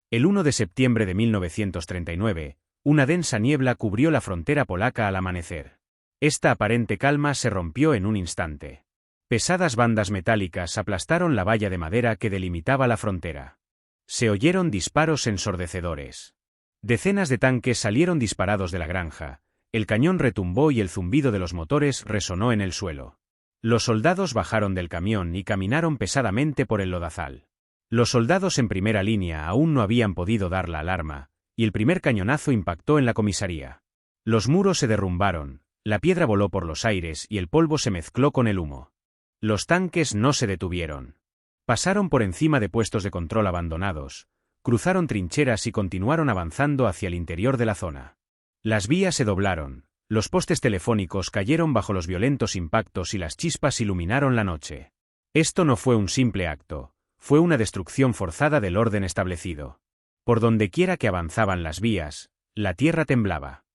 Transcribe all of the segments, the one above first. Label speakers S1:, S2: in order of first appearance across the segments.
S1: El 1 de septiembre de 1939, una densa niebla cubrió la frontera polaca al amanecer. Esta aparente calma se rompió en un instante. Pesadas bandas metálicas aplastaron la valla de madera que delimitaba la frontera. Se oyeron disparos ensordecedores. Decenas de tanques salieron disparados de la granja, el cañón retumbó y el zumbido de los motores resonó en el suelo. Los soldados bajaron del camión y caminaron pesadamente por el lodazal. Los soldados en primera línea aún no habían podido dar la alarma, y el primer cañonazo impactó en la comisaría. Los muros se derrumbaron, la piedra voló por los aires y el polvo se mezcló con el humo. Los tanques no se detuvieron. Pasaron por encima de puestos de control abandonados, cruzaron trincheras y continuaron avanzando hacia el interior de la zona. Las vías se doblaron, los postes telefónicos cayeron bajo los violentos impactos y las chispas iluminaron la noche. Esto no fue un simple acto, fue una destrucción forzada del orden establecido. Por dondequiera que avanzaban las vías, la tierra temblaba.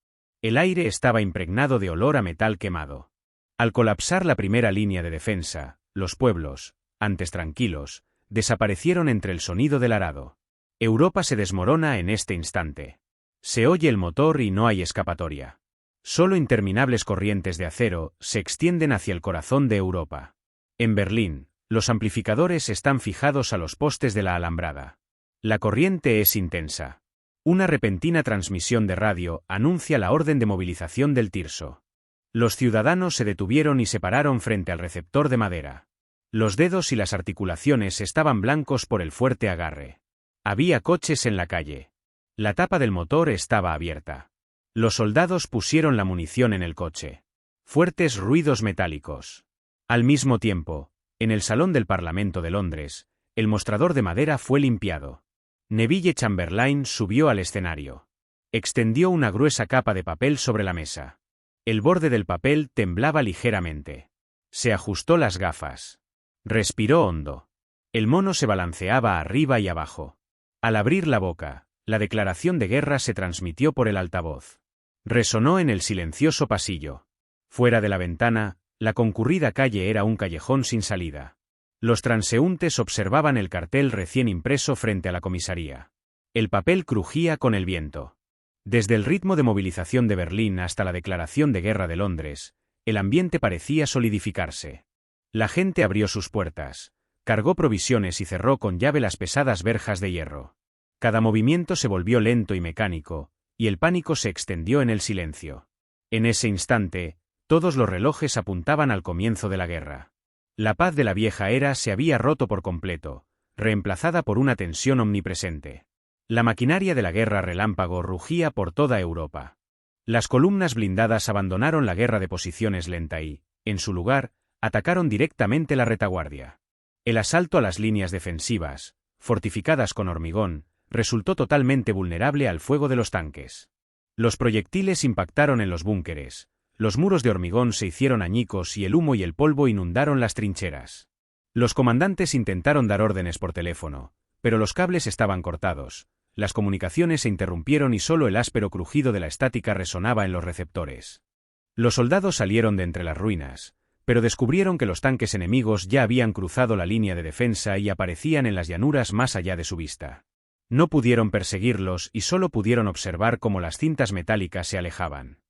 S1: El aire estaba impregnado de olor a metal quemado. Al colapsar la primera línea de defensa, los pueblos, antes tranquilos, desaparecieron entre el sonido del arado. Europa se desmorona en este instante. Se oye el motor y no hay escapatoria. Solo interminables corrientes de acero se extienden hacia el corazón de Europa. En Berlín, los amplificadores están fijados a los postes de la alambrada. La corriente es intensa. Una repentina transmisión de radio anuncia la orden de movilización del Tirso. Los ciudadanos se detuvieron y se pararon frente al receptor de madera. Los dedos y las articulaciones estaban blancos por el fuerte agarre. Había coches en la calle. La tapa del motor estaba abierta. Los soldados pusieron la munición en el coche. Fuertes ruidos metálicos. Al mismo tiempo, en el Salón del Parlamento de Londres, el mostrador de madera fue limpiado. Neville Chamberlain subió al escenario. Extendió una gruesa capa de papel sobre la mesa. El borde del papel temblaba ligeramente. Se ajustó las gafas. Respiró hondo. El mono se balanceaba arriba y abajo. Al abrir la boca, la declaración de guerra se transmitió por el altavoz. Resonó en el silencioso pasillo. Fuera de la ventana, la concurrida calle era un callejón sin salida. Los transeúntes observaban el cartel recién impreso frente a la comisaría. El papel crujía con el viento. Desde el ritmo de movilización de Berlín hasta la declaración de guerra de Londres, el ambiente parecía solidificarse. La gente abrió sus puertas, cargó provisiones y cerró con llave las pesadas verjas de hierro. Cada movimiento se volvió lento y mecánico, y el pánico se extendió en el silencio. En ese instante, todos los relojes apuntaban al comienzo de la guerra. La paz de la vieja era se había roto por completo, reemplazada por una tensión omnipresente. La maquinaria de la guerra relámpago rugía por toda Europa. Las columnas blindadas abandonaron la guerra de posiciones lenta y, en su lugar, atacaron directamente la retaguardia. El asalto a las líneas defensivas, fortificadas con hormigón, resultó totalmente vulnerable al fuego de los tanques. Los proyectiles impactaron en los búnkeres, los muros de hormigón se hicieron añicos y el humo y el polvo inundaron las trincheras. Los comandantes intentaron dar órdenes por teléfono, pero los cables estaban cortados, las comunicaciones se interrumpieron y solo el áspero crujido de la estática resonaba en los receptores. Los soldados salieron de entre las ruinas, pero descubrieron que los tanques enemigos ya habían cruzado la línea de defensa y aparecían en las llanuras más allá de su vista. No pudieron perseguirlos y solo pudieron observar cómo las cintas metálicas se alejaban.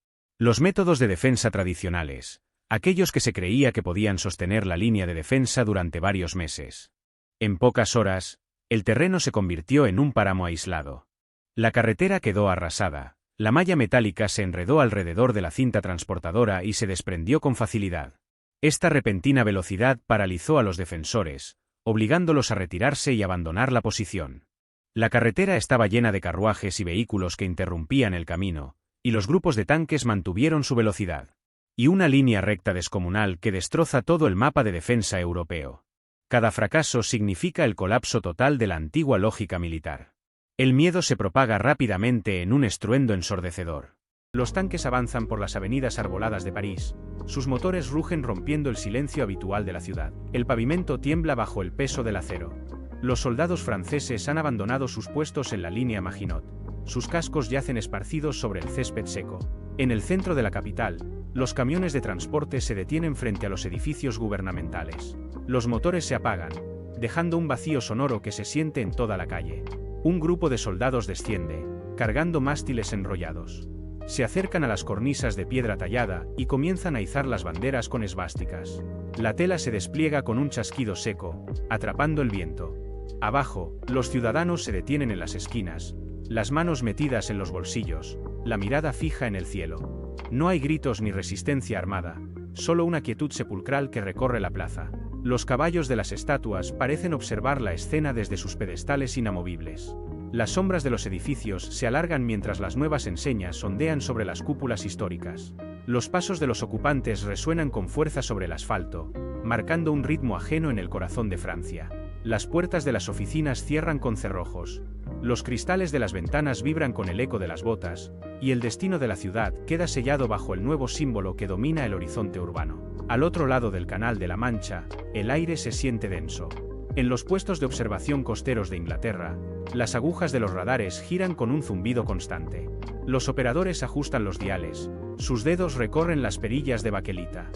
S1: Los métodos de defensa tradicionales, aquellos que se creía que podían sostener la línea de defensa durante varios meses. En pocas horas, el terreno se convirtió en un páramo aislado. La carretera quedó arrasada, la malla metálica se enredó alrededor de la cinta transportadora y se desprendió con facilidad. Esta repentina velocidad paralizó a los defensores, obligándolos a retirarse y abandonar la posición. La carretera estaba llena de carruajes y vehículos que interrumpían el camino, y los grupos de tanques mantuvieron su velocidad. Y una línea recta descomunal que destroza todo el mapa de defensa europeo. Cada fracaso significa el colapso total de la antigua lógica militar. El miedo se propaga rápidamente en un estruendo ensordecedor. Los tanques avanzan por las avenidas arboladas de París, sus motores rugen rompiendo el silencio habitual de la ciudad. El pavimento tiembla bajo el peso del acero. Los soldados franceses han abandonado sus puestos en la línea Maginot. Sus cascos yacen esparcidos sobre el césped seco. En el centro de la capital, los camiones de transporte se detienen frente a los edificios gubernamentales. Los motores se apagan, dejando un vacío sonoro que se siente en toda la calle. Un grupo de soldados desciende, cargando mástiles enrollados. Se acercan a las cornisas de piedra tallada y comienzan a izar las banderas con esvásticas. La tela se despliega con un chasquido seco, atrapando el viento. Abajo, los ciudadanos se detienen en las esquinas, las manos metidas en los bolsillos, la mirada fija en el cielo. No hay gritos ni resistencia armada, solo una quietud sepulcral que recorre la plaza. Los caballos de las estatuas parecen observar la escena desde sus pedestales inamovibles. Las sombras de los edificios se alargan mientras las nuevas enseñas ondean sobre las cúpulas históricas. Los pasos de los ocupantes resuenan con fuerza sobre el asfalto, marcando un ritmo ajeno en el corazón de Francia. Las puertas de las oficinas cierran con cerrojos. Los cristales de las ventanas vibran con el eco de las botas, y el destino de la ciudad queda sellado bajo el nuevo símbolo que domina el horizonte urbano. Al otro lado del Canal de la Mancha, el aire se siente denso. En los puestos de observación costeros de Inglaterra, las agujas de los radares giran con un zumbido constante. Los operadores ajustan los diales, sus dedos recorren las perillas de baquelita.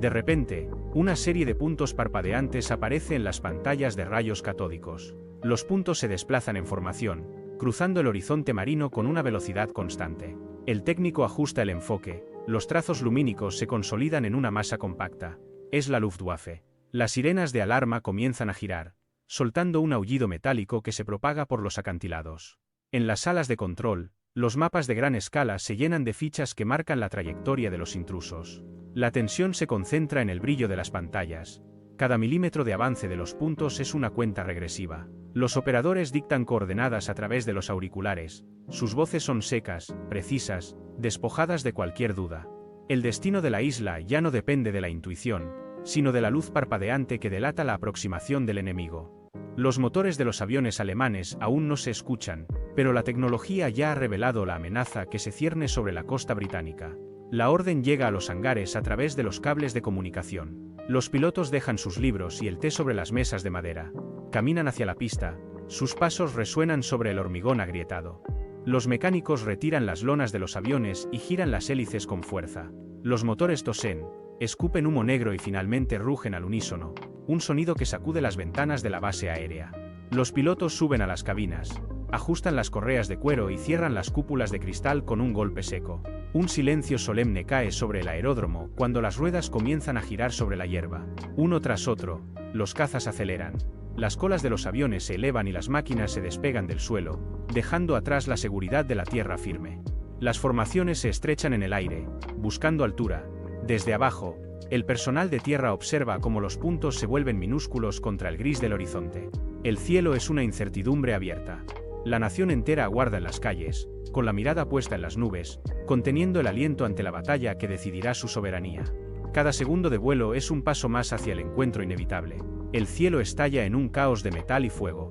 S1: De repente, una serie de puntos parpadeantes aparece en las pantallas de rayos catódicos. Los puntos se desplazan en formación, cruzando el horizonte marino con una velocidad constante. El técnico ajusta el enfoque, los trazos lumínicos se consolidan en una masa compacta. Es la Luftwaffe. Las sirenas de alarma comienzan a girar, soltando un aullido metálico que se propaga por los acantilados. En las salas de control, los mapas de gran escala se llenan de fichas que marcan la trayectoria de los intrusos. La tensión se concentra en el brillo de las pantallas. Cada milímetro de avance de los puntos es una cuenta regresiva. Los operadores dictan coordenadas a través de los auriculares. Sus voces son secas, precisas, despojadas de cualquier duda. El destino de la isla ya no depende de la intuición, sino de la luz parpadeante que delata la aproximación del enemigo. Los motores de los aviones alemanes aún no se escuchan, pero la tecnología ya ha revelado la amenaza que se cierne sobre la costa británica. La orden llega a los hangares a través de los cables de comunicación. Los pilotos dejan sus libros y el té sobre las mesas de madera. Caminan hacia la pista, sus pasos resuenan sobre el hormigón agrietado. Los mecánicos retiran las lonas de los aviones y giran las hélices con fuerza. Los motores tosen, escupen humo negro y finalmente rugen al unísono, un sonido que sacude las ventanas de la base aérea. Los pilotos suben a las cabinas, ajustan las correas de cuero y cierran las cúpulas de cristal con un golpe seco. Un silencio solemne cae sobre el aeródromo cuando las ruedas comienzan a girar sobre la hierba. Uno tras otro, los cazas aceleran. Las colas de los aviones se elevan y las máquinas se despegan del suelo, dejando atrás la seguridad de la tierra firme. Las formaciones se estrechan en el aire, buscando altura. Desde abajo, el personal de tierra observa cómo los puntos se vuelven minúsculos contra el gris del horizonte. El cielo es una incertidumbre abierta. La nación entera aguarda en las calles, con la mirada puesta en las nubes, conteniendo el aliento ante la batalla que decidirá su soberanía. Cada segundo de vuelo es un paso más hacia el encuentro inevitable. El cielo estalla en un caos de metal y fuego.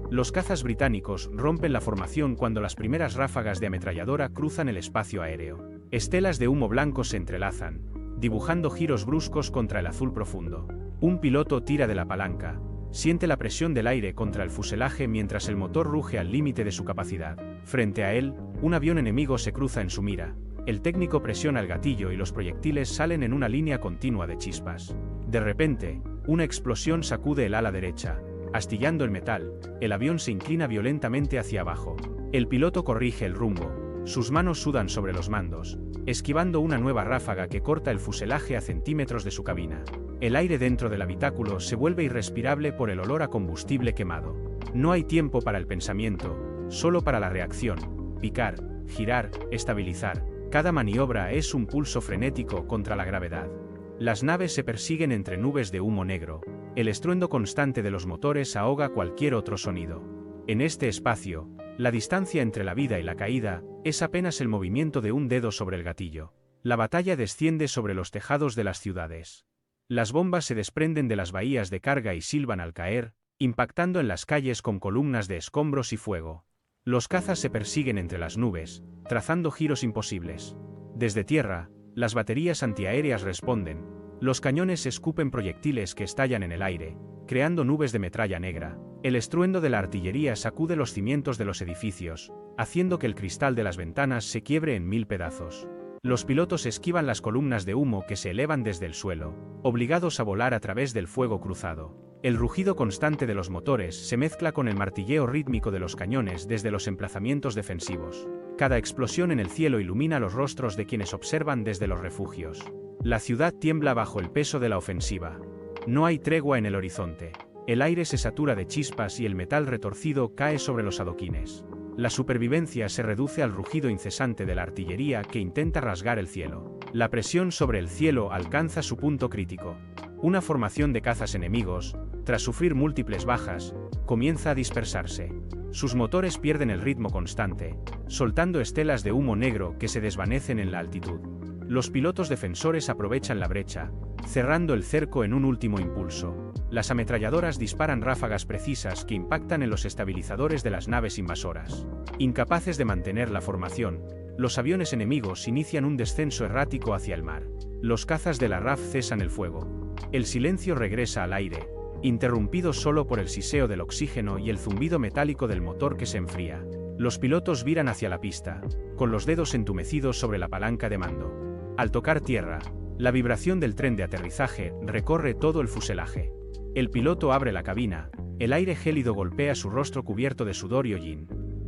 S1: Los cazas británicos rompen la formación cuando las primeras ráfagas de ametralladora cruzan el espacio aéreo. Estelas de humo blanco se entrelazan, dibujando giros bruscos contra el azul profundo. Un piloto tira de la palanca, siente la presión del aire contra el fuselaje mientras el motor ruge al límite de su capacidad. Frente a él, un avión enemigo se cruza en su mira. El técnico presiona el gatillo y los proyectiles salen en una línea continua de chispas. De repente, una explosión sacude el ala derecha. Astillando el metal, el avión se inclina violentamente hacia abajo. El piloto corrige el rumbo, sus manos sudan sobre los mandos, esquivando una nueva ráfaga que corta el fuselaje a centímetros de su cabina. El aire dentro del habitáculo se vuelve irrespirable por el olor a combustible quemado. No hay tiempo para el pensamiento, solo para la reacción. Picar, girar, estabilizar. Cada maniobra es un pulso frenético contra la gravedad. Las naves se persiguen entre nubes de humo negro. El estruendo constante de los motores ahoga cualquier otro sonido. En este espacio, la distancia entre la vida y la caída es apenas el movimiento de un dedo sobre el gatillo. La batalla desciende sobre los tejados de las ciudades. Las bombas se desprenden de las bahías de carga y silban al caer, impactando en las calles con columnas de escombros y fuego. Los cazas se persiguen entre las nubes, trazando giros imposibles. Desde tierra, las baterías antiaéreas responden. Los cañones escupen proyectiles que estallan en el aire, creando nubes de metralla negra. El estruendo de la artillería sacude los cimientos de los edificios, haciendo que el cristal de las ventanas se quiebre en 1000 pedazos. Los pilotos esquivan las columnas de humo que se elevan desde el suelo, obligados a volar a través del fuego cruzado. El rugido constante de los motores se mezcla con el martilleo rítmico de los cañones desde los emplazamientos defensivos. Cada explosión en el cielo ilumina los rostros de quienes observan desde los refugios. La ciudad tiembla bajo el peso de la ofensiva. No hay tregua en el horizonte. El aire se satura de chispas y el metal retorcido cae sobre los adoquines. La supervivencia se reduce al rugido incesante de la artillería que intenta rasgar el cielo. La presión sobre el cielo alcanza su punto crítico. Una formación de cazas enemigos, tras sufrir múltiples bajas, comienza a dispersarse. Sus motores pierden el ritmo constante, soltando estelas de humo negro que se desvanecen en la altitud. Los pilotos defensores aprovechan la brecha, cerrando el cerco en un último impulso. Las ametralladoras disparan ráfagas precisas que impactan en los estabilizadores de las naves invasoras. Incapaces de mantener la formación, los aviones enemigos inician un descenso errático hacia el mar. Los cazas de la RAF cesan el fuego. El silencio regresa al aire, interrumpido solo por el siseo del oxígeno y el zumbido metálico del motor que se enfría. Los pilotos viran hacia la pista, con los dedos entumecidos sobre la palanca de mando. Al tocar tierra, la vibración del tren de aterrizaje recorre todo el fuselaje. El piloto abre la cabina, el aire gélido golpea su rostro cubierto de sudor y hollín.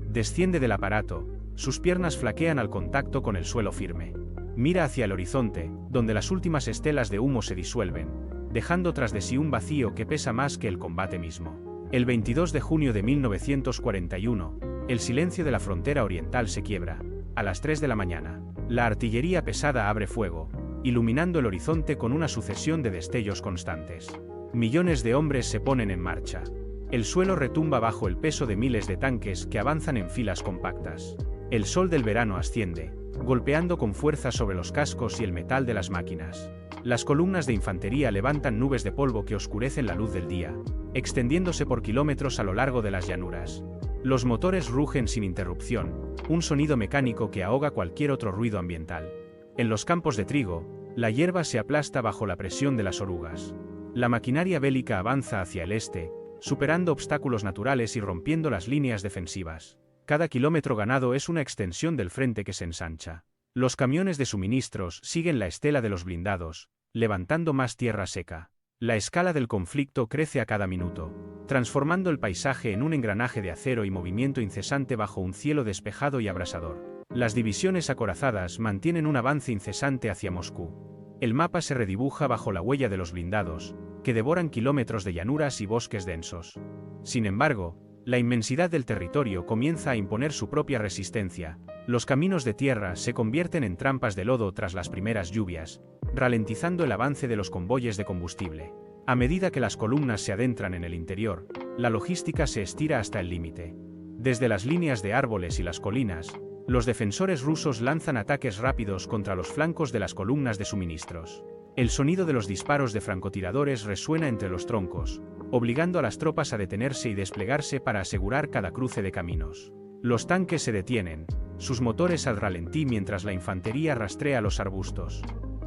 S1: Desciende del aparato, sus piernas flaquean al contacto con el suelo firme. Mira hacia el horizonte, donde las últimas estelas de humo se disuelven, dejando tras de sí un vacío que pesa más que el combate mismo. El 22 de junio de 1941, el silencio de la frontera oriental se quiebra. A las 3 de la mañana, la artillería pesada abre fuego, iluminando el horizonte con una sucesión de destellos constantes. Millones de hombres se ponen en marcha. El suelo retumba bajo el peso de miles de tanques que avanzan en filas compactas. El sol del verano asciende, golpeando con fuerza sobre los cascos y el metal de las máquinas. Las columnas de infantería levantan nubes de polvo que oscurecen la luz del día, extendiéndose por kilómetros a lo largo de las llanuras. Los motores rugen sin interrupción, un sonido mecánico que ahoga cualquier otro ruido ambiental. En los campos de trigo, la hierba se aplasta bajo la presión de las orugas. La maquinaria bélica avanza hacia el este, superando obstáculos naturales y rompiendo las líneas defensivas. Cada kilómetro ganado es una extensión del frente que se ensancha. Los camiones de suministros siguen la estela de los blindados, levantando más tierra seca. La escala del conflicto crece a cada minuto, transformando el paisaje en un engranaje de acero y movimiento incesante bajo un cielo despejado y abrasador. Las divisiones acorazadas mantienen un avance incesante hacia Moscú. El mapa se redibuja bajo la huella de los blindados, que devoran kilómetros de llanuras y bosques densos. Sin embargo, la inmensidad del territorio comienza a imponer su propia resistencia. Los caminos de tierra se convierten en trampas de lodo tras las primeras lluvias, ralentizando el avance de los convoyes de combustible. A medida que las columnas se adentran en el interior, la logística se estira hasta el límite. Desde las líneas de árboles y las colinas, los defensores rusos lanzan ataques rápidos contra los flancos de las columnas de suministros. El sonido de los disparos de francotiradores resuena entre los troncos, obligando a las tropas a detenerse y desplegarse para asegurar cada cruce de caminos. Los tanques se detienen, sus motores al ralentí mientras la infantería rastrea los arbustos.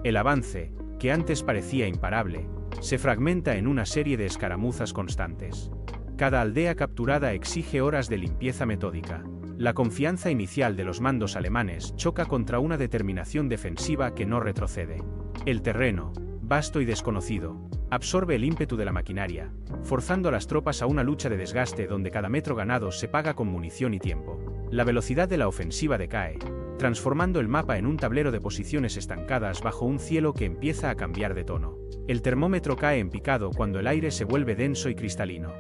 S1: El avance, que antes parecía imparable, se fragmenta en una serie de escaramuzas constantes. Cada aldea capturada exige horas de limpieza metódica. La confianza inicial de los mandos alemanes choca contra una determinación defensiva que no retrocede. El terreno, vasto y desconocido, absorbe el ímpetu de la maquinaria, forzando a las tropas a una lucha de desgaste donde cada metro ganado se paga con munición y tiempo. La velocidad de la ofensiva decae, transformando el mapa en un tablero de posiciones estancadas bajo un cielo que empieza a cambiar de tono. El termómetro cae en picado cuando el aire se vuelve denso y cristalino.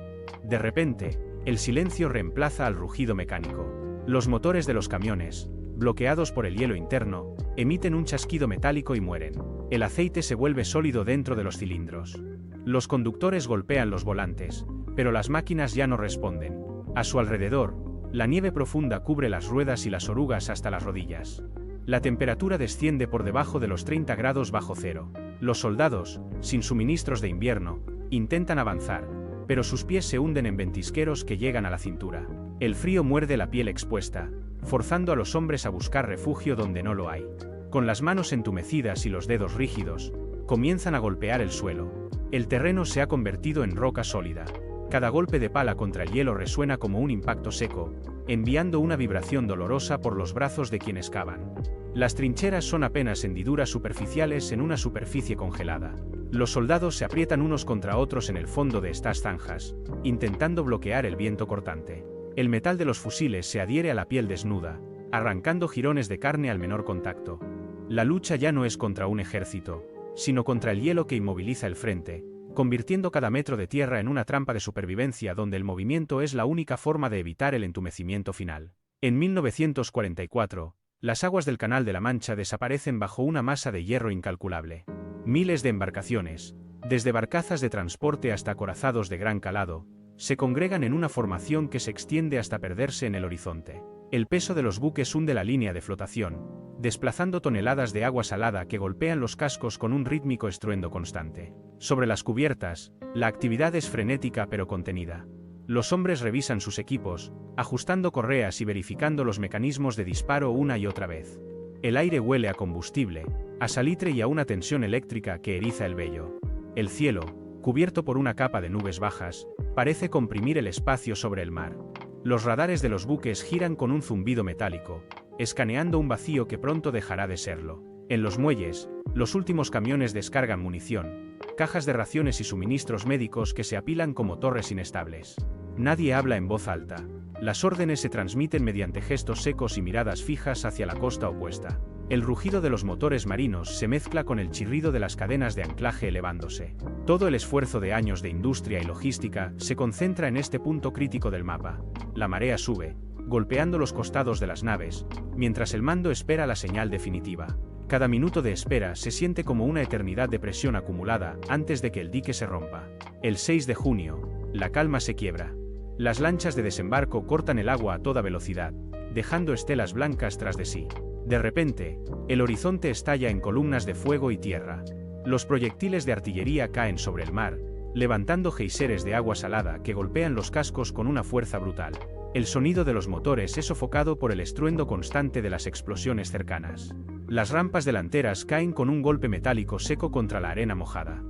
S1: De repente, el silencio reemplaza al rugido mecánico. Los motores de los camiones, bloqueados por el hielo interno, emiten un chasquido metálico y mueren. El aceite se vuelve sólido dentro de los cilindros. Los conductores golpean los volantes, pero las máquinas ya no responden. A su alrededor, la nieve profunda cubre las ruedas y las orugas hasta las rodillas. La temperatura desciende por debajo de los 30 grados bajo cero. Los soldados, sin suministros de invierno, intentan avanzar, pero sus pies se hunden en ventisqueros que llegan a la cintura. El frío muerde la piel expuesta, forzando a los hombres a buscar refugio donde no lo hay. Con las manos entumecidas y los dedos rígidos, comienzan a golpear el suelo. El terreno se ha convertido en roca sólida. Cada golpe de pala contra el hielo resuena como un impacto seco, enviando una vibración dolorosa por los brazos de quienes cavan. Las trincheras son apenas hendiduras superficiales en una superficie congelada. Los soldados se aprietan unos contra otros en el fondo de estas zanjas, intentando bloquear el viento cortante. El metal de los fusiles se adhiere a la piel desnuda, arrancando jirones de carne al menor contacto. La lucha ya no es contra un ejército, sino contra el hielo que inmoviliza el frente, convirtiendo cada metro de tierra en una trampa de supervivencia donde el movimiento es la única forma de evitar el entumecimiento final. En 1944, las aguas del Canal de la Mancha desaparecen bajo una masa de hierro incalculable. Miles de embarcaciones, desde barcazas de transporte hasta acorazados de gran calado, se congregan en una formación que se extiende hasta perderse en el horizonte. El peso de los buques hunde la línea de flotación, desplazando toneladas de agua salada que golpean los cascos con un rítmico estruendo constante. Sobre las cubiertas, la actividad es frenética pero contenida. Los hombres revisan sus equipos, ajustando correas y verificando los mecanismos de disparo una y otra vez. El aire huele a combustible, a salitre y a una tensión eléctrica que eriza el vello. El cielo, cubierto por una capa de nubes bajas, parece comprimir el espacio sobre el mar. Los radares de los buques giran con un zumbido metálico, escaneando un vacío que pronto dejará de serlo. En los muelles, los últimos camiones descargan munición, cajas de raciones y suministros médicos que se apilan como torres inestables. Nadie habla en voz alta. Las órdenes se transmiten mediante gestos secos y miradas fijas hacia la costa opuesta. El rugido de los motores marinos se mezcla con el chirrido de las cadenas de anclaje elevándose. Todo el esfuerzo de años de industria y logística se concentra en este punto crítico del mapa. La marea sube, golpeando los costados de las naves, mientras el mando espera la señal definitiva. Cada minuto de espera se siente como una eternidad de presión acumulada antes de que el dique se rompa. El 6 de junio, la calma se quiebra. Las lanchas de desembarco cortan el agua a toda velocidad, dejando estelas blancas tras de sí. De repente, el horizonte estalla en columnas de fuego y tierra. Los proyectiles de artillería caen sobre el mar, levantando geiseres de agua salada que golpean los cascos con una fuerza brutal. El sonido de los motores es sofocado por el estruendo constante de las explosiones cercanas. Las rampas delanteras caen con un golpe metálico seco contra la arena mojada.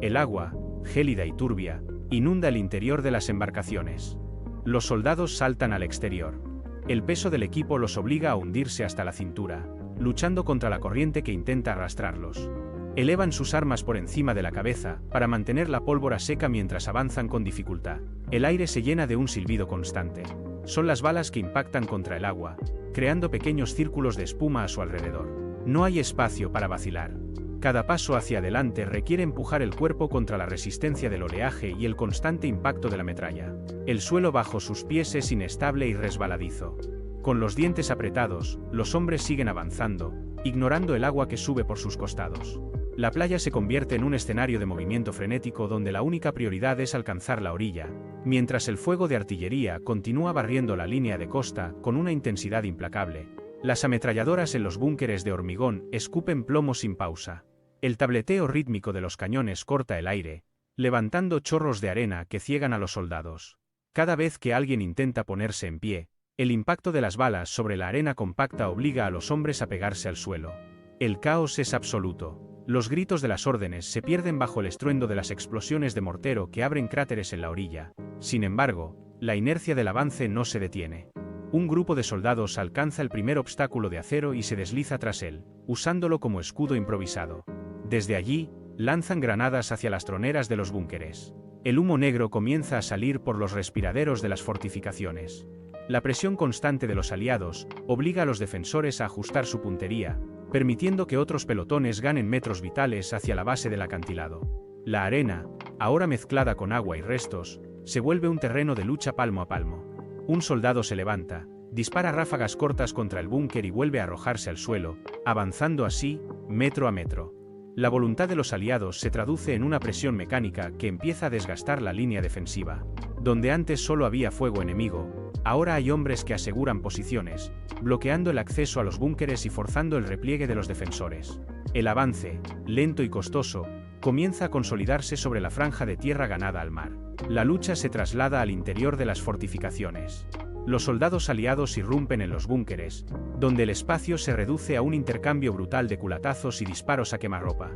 S1: El agua, gélida y turbia, inunda el interior de las embarcaciones. Los soldados saltan al exterior. El peso del equipo los obliga a hundirse hasta la cintura, luchando contra la corriente que intenta arrastrarlos. Elevan sus armas por encima de la cabeza, para mantener la pólvora seca mientras avanzan con dificultad. El aire se llena de un silbido constante. Son las balas que impactan contra el agua, creando pequeños círculos de espuma a su alrededor. No hay espacio para vacilar. Cada paso hacia adelante requiere empujar el cuerpo contra la resistencia del oleaje y el constante impacto de la metralla. El suelo bajo sus pies es inestable y resbaladizo. Con los dientes apretados, los hombres siguen avanzando, ignorando el agua que sube por sus costados. La playa se convierte en un escenario de movimiento frenético donde la única prioridad es alcanzar la orilla, mientras el fuego de artillería continúa barriendo la línea de costa con una intensidad implacable. Las ametralladoras en los búnkeres de hormigón escupen plomo sin pausa. El tableteo rítmico de los cañones corta el aire, levantando chorros de arena que ciegan a los soldados. Cada vez que alguien intenta ponerse en pie, el impacto de las balas sobre la arena compacta obliga a los hombres a pegarse al suelo. El caos es absoluto. Los gritos de las órdenes se pierden bajo el estruendo de las explosiones de mortero que abren cráteres en la orilla. Sin embargo, la inercia del avance no se detiene. Un grupo de soldados alcanza el primer obstáculo de acero y se desliza tras él, usándolo como escudo improvisado. Desde allí, lanzan granadas hacia las troneras de los búnkeres. El humo negro comienza a salir por los respiraderos de las fortificaciones. La presión constante de los aliados obliga a los defensores a ajustar su puntería, permitiendo que otros pelotones ganen metros vitales hacia la base del acantilado. La arena, ahora mezclada con agua y restos, se vuelve un terreno de lucha palmo a palmo. Un soldado se levanta, dispara ráfagas cortas contra el búnker y vuelve a arrojarse al suelo, avanzando así, metro a metro. La voluntad de los aliados se traduce en una presión mecánica que empieza a desgastar la línea defensiva. Donde antes solo había fuego enemigo, ahora hay hombres que aseguran posiciones, bloqueando el acceso a los búnkeres y forzando el repliegue de los defensores. El avance, lento y costoso, comienza a consolidarse sobre la franja de tierra ganada al mar. La lucha se traslada al interior de las fortificaciones. Los soldados aliados irrumpen en los búnkeres, donde el espacio se reduce a un intercambio brutal de culatazos y disparos a quemarropa.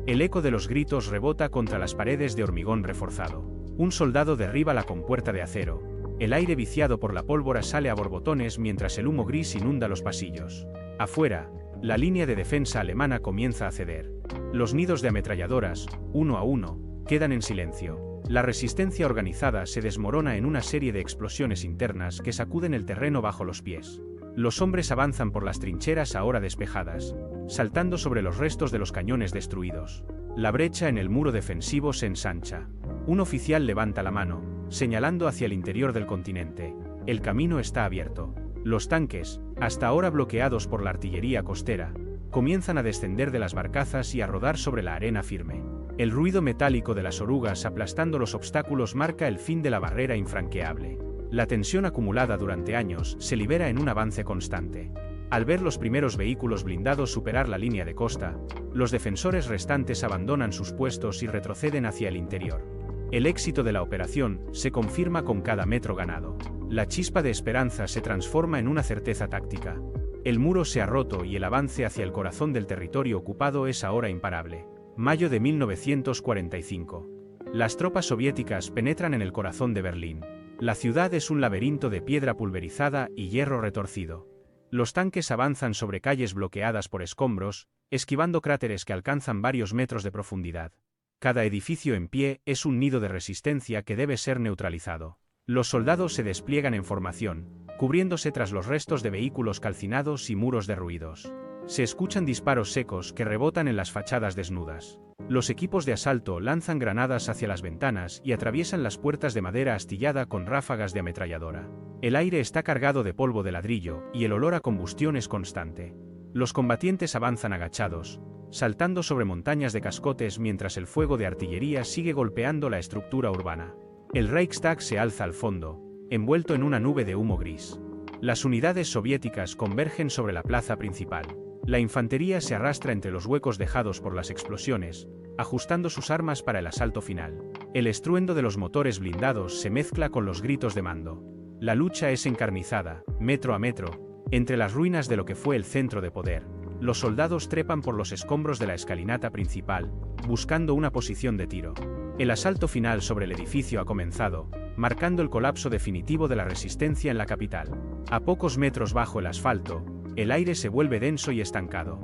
S1: El eco de los gritos rebota contra las paredes de hormigón reforzado. Un soldado derriba la compuerta de acero. El aire viciado por la pólvora sale a borbotones mientras el humo gris inunda los pasillos. Afuera, La línea de defensa alemana comienza a ceder. Los nidos de ametralladoras, uno a uno, quedan en silencio. La resistencia organizada se desmorona en una serie de explosiones internas que sacuden el terreno bajo los pies. Los hombres avanzan por las trincheras ahora despejadas, saltando sobre los restos de los cañones destruidos. La brecha en el muro defensivo se ensancha. Un oficial levanta la mano, señalando hacia el interior del continente. El camino está abierto. Los tanques, hasta ahora bloqueados por la artillería costera, comienzan a descender de las barcazas y a rodar sobre la arena firme. El ruido metálico de las orugas aplastando los obstáculos marca el fin de la barrera infranqueable. La tensión acumulada durante años se libera en un avance constante. Al ver los primeros vehículos blindados superar la línea de costa, los defensores restantes abandonan sus puestos y retroceden hacia el interior. El éxito de la operación se confirma con cada metro ganado. La chispa de esperanza se transforma en una certeza táctica. El muro se ha roto y el avance hacia el corazón del territorio ocupado es ahora imparable. Mayo de 1945. Las tropas soviéticas penetran en el corazón de Berlín. La ciudad es un laberinto de piedra pulverizada y hierro retorcido. Los tanques avanzan sobre calles bloqueadas por escombros, esquivando cráteres que alcanzan varios metros de profundidad. Cada edificio en pie es un nido de resistencia que debe ser neutralizado. Los soldados se despliegan en formación, cubriéndose tras los restos de vehículos calcinados y muros derruidos. Se escuchan disparos secos que rebotan en las fachadas desnudas. Los equipos de asalto lanzan granadas hacia las ventanas y atraviesan las puertas de madera astillada con ráfagas de ametralladora. El aire está cargado de polvo de ladrillo y el olor a combustión es constante. Los combatientes avanzan agachados, saltando sobre montañas de cascotes mientras el fuego de artillería sigue golpeando la estructura urbana. El Reichstag se alza al fondo, envuelto en una nube de humo gris. Las unidades soviéticas convergen sobre la plaza principal. La infantería se arrastra entre los huecos dejados por las explosiones, ajustando sus armas para el asalto final. El estruendo de los motores blindados se mezcla con los gritos de mando. La lucha es encarnizada, metro a metro, entre las ruinas de lo que fue el centro de poder. Los soldados trepan por los escombros de la escalinata principal, buscando una posición de tiro. El asalto final sobre el edificio ha comenzado, marcando el colapso definitivo de la resistencia en la capital. A pocos metros bajo el asfalto, el aire se vuelve denso y estancado.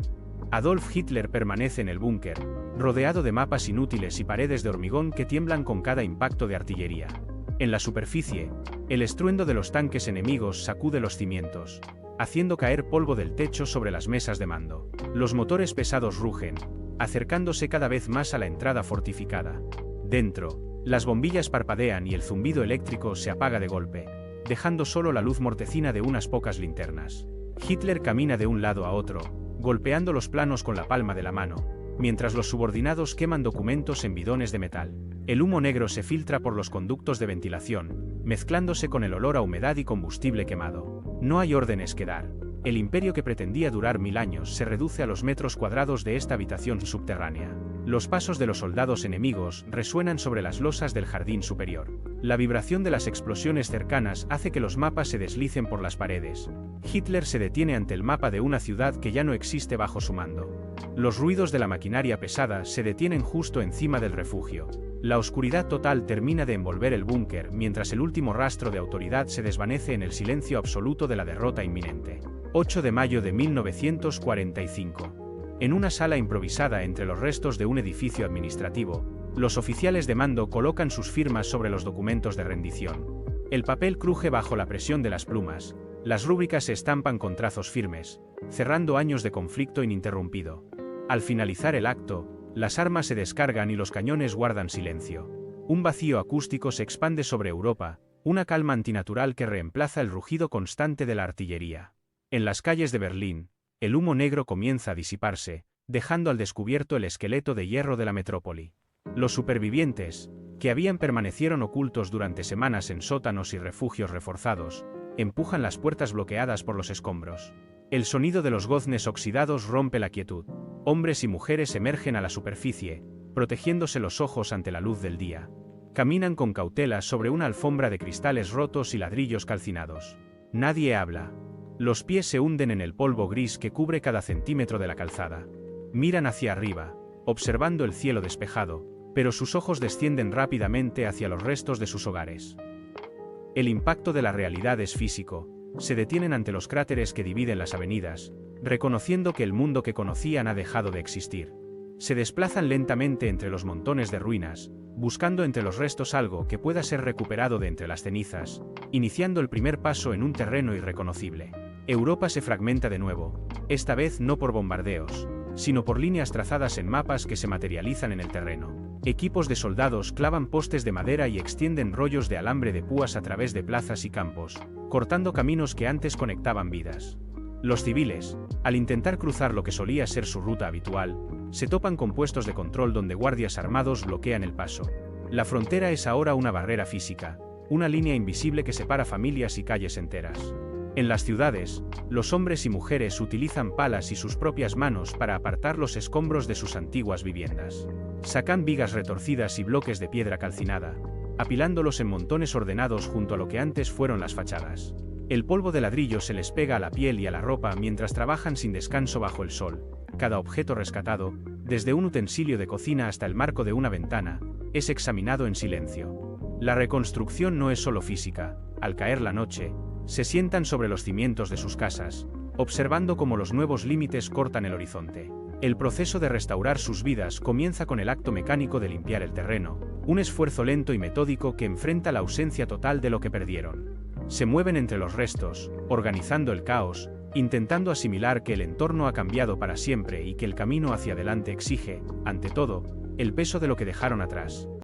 S1: Adolf Hitler permanece en el búnker, rodeado de mapas inútiles y paredes de hormigón que tiemblan con cada impacto de artillería. En la superficie, el estruendo de los tanques enemigos sacude los cimientos, haciendo caer polvo del techo sobre las mesas de mando. Los motores pesados rugen, acercándose cada vez más a la entrada fortificada. Dentro, las bombillas parpadean y el zumbido eléctrico se apaga de golpe, dejando solo la luz mortecina de unas pocas linternas. Hitler camina de un lado a otro, golpeando los planos con la palma de la mano, mientras los subordinados queman documentos en bidones de metal. El humo negro se filtra por los conductos de ventilación, mezclándose con el olor a humedad y combustible quemado. No hay órdenes que dar. El imperio que pretendía durar 1000 años se reduce a los metros cuadrados de esta habitación subterránea. Los pasos de los soldados enemigos resuenan sobre las losas del jardín superior. La vibración de las explosiones cercanas hace que los mapas se deslicen por las paredes. Hitler se detiene ante el mapa de una ciudad que ya no existe bajo su mando. Los ruidos de la maquinaria pesada se detienen justo encima del refugio. La oscuridad total termina de envolver el búnker mientras el último rastro de autoridad se desvanece en el silencio absoluto de la derrota inminente. 8 de mayo de 1945. En una sala improvisada entre los restos de un edificio administrativo, los oficiales de mando colocan sus firmas sobre los documentos de rendición. El papel cruje bajo la presión de las plumas, las rúbricas se estampan con trazos firmes, cerrando años de conflicto ininterrumpido. Al finalizar el acto, las armas se descargan y los cañones guardan silencio. Un vacío acústico se expande sobre Europa, una calma antinatural que reemplaza el rugido constante de la artillería. En las calles de Berlín, el humo negro comienza a disiparse, dejando al descubierto el esqueleto de hierro de la metrópoli. Los supervivientes, que habían permanecieron ocultos durante semanas en sótanos y refugios reforzados, empujan las puertas bloqueadas por los escombros. El sonido de los goznes oxidados rompe la quietud. Hombres y mujeres emergen a la superficie, protegiéndose los ojos ante la luz del día. Caminan con cautela sobre una alfombra de cristales rotos y ladrillos calcinados. Nadie habla. Los pies se hunden en el polvo gris que cubre cada centímetro de la calzada. Miran hacia arriba, observando el cielo despejado, pero sus ojos descienden rápidamente hacia los restos de sus hogares. El impacto de la realidad es físico, se detienen ante los cráteres que dividen las avenidas, reconociendo que el mundo que conocían ha dejado de existir. Se desplazan lentamente entre los montones de ruinas, buscando entre los restos algo que pueda ser recuperado de entre las cenizas, iniciando el primer paso en un terreno irreconocible. Europa se fragmenta de nuevo, esta vez no por bombardeos, sino por líneas trazadas en mapas que se materializan en el terreno. Equipos de soldados clavan postes de madera y extienden rollos de alambre de púas a través de plazas y campos, cortando caminos que antes conectaban vidas. Los civiles, al intentar cruzar lo que solía ser su ruta habitual, se topan con puestos de control donde guardias armados bloquean el paso. La frontera es ahora una barrera física, una línea invisible que separa familias y calles enteras. En las ciudades, los hombres y mujeres utilizan palas y sus propias manos para apartar los escombros de sus antiguas viviendas. Sacan vigas retorcidas y bloques de piedra calcinada, apilándolos en montones ordenados junto a lo que antes fueron las fachadas. El polvo de ladrillo se les pega a la piel y a la ropa mientras trabajan sin descanso bajo el sol. Cada objeto rescatado, desde un utensilio de cocina hasta el marco de una ventana, es examinado en silencio. La reconstrucción no es solo física. Al caer la noche, se sientan sobre los cimientos de sus casas, observando cómo los nuevos límites cortan el horizonte. El proceso de restaurar sus vidas comienza con el acto mecánico de limpiar el terreno, un esfuerzo lento y metódico que enfrenta la ausencia total de lo que perdieron. Se mueven entre los restos, organizando el caos, intentando asimilar que el entorno ha cambiado para siempre y que el camino hacia adelante exige, ante todo, el peso de lo que dejaron atrás.